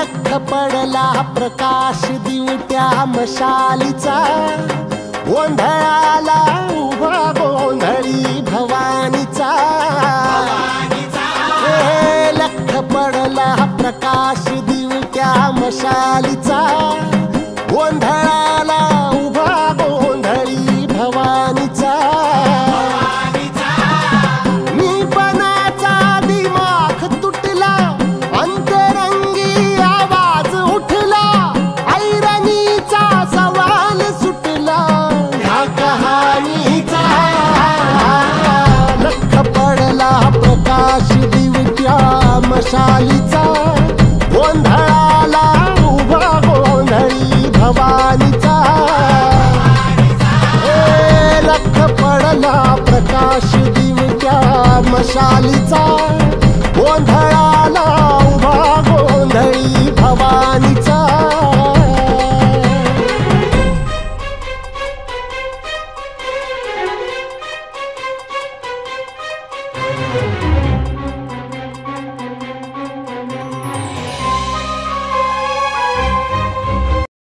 लख पडला प्रकाश दिवट्या मशालीचा, गोंधळाला उभा गोंधळी भवानीचा। लख पडला प्रकाश दिवट्या मशालीचा, गोंधळाला उभा गोंधळी भवानीचा। प्रकाश दिवट्या मशालीचा, गोंधळाला उभा गोंधळी भवानीचा। लख पडला प्रकाश दिवट्या मशालीचा, गोंधळ